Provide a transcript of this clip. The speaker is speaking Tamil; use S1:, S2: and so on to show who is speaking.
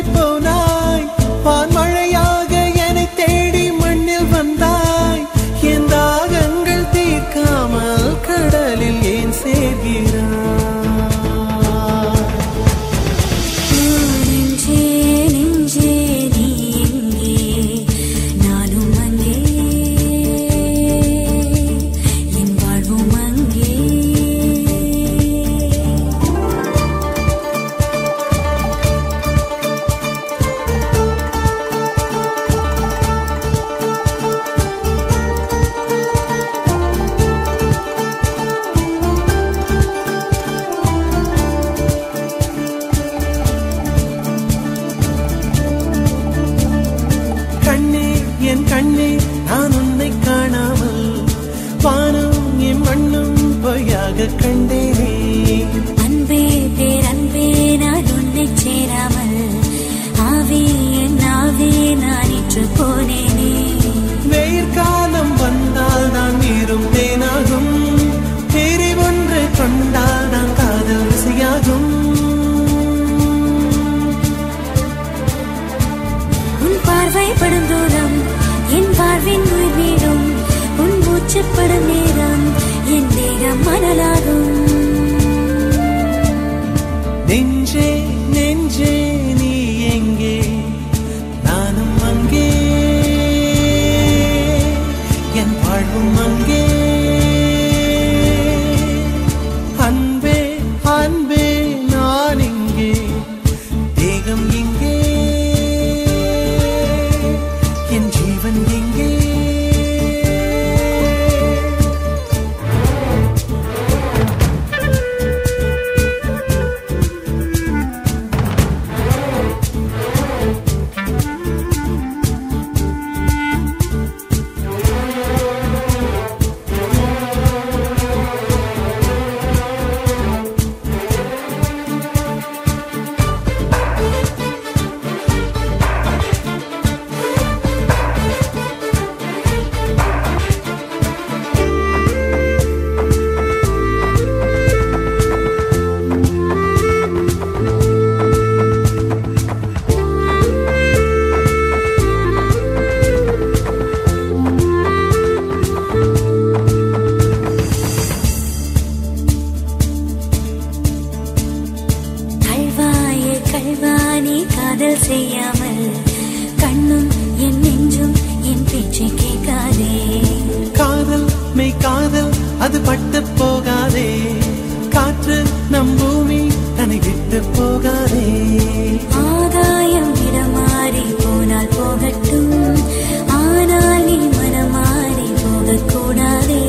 S1: போனாய் வான்மழையாக என்னை தேடி மண்ணில் வந்தாய் என் தாகங்கள் தீர்க்காமல் கடலில் ஏன் சேர்கிறாய் என் கண்ணே நான் உன்னை காணாமல் வானம் என் மண்ணும் பொய்யாக கண்டேனே
S2: அன்பே பேரன்பே நான் உன்னை சேராமல் ஆவே என் ஆவே நான் இன்று போனேனே
S1: வெயிற்காலம் வந்தால் தான் நீரும் தேனாகும் தேரி ஒன்று கொண்டால் தான் காதல் ருசியாகும்
S2: உன் பார்வை படும் தூரம் என் வாழ்வின் உயிர் வீடும் உன் மூச்சுப்படும் நேரம் என் தேகம் மணலாகும்
S1: நெஞ்சே நெஞ்சே நீ எங்கே நானும் அங்கே என் வாழ்வும் அங்கே அன்பே அன்பே நான் இங்கே தேகம் இங்கே என் ஜீவன் எங்கே
S2: கல்வானி காதல் செய்யாமல் கண்ணும் என் நெஞ்சும் என் பேச்சை கேட்காதே
S1: காதல் மெய் காதல் அது பட்டு போகாதே காற்று நம் பூமி தன்னை விட்டு போகாதே
S2: ஆகாயம் இடமாறி போனால் போகட்டும் ஆனால் நீ மனமாறி போகக்கூடாதே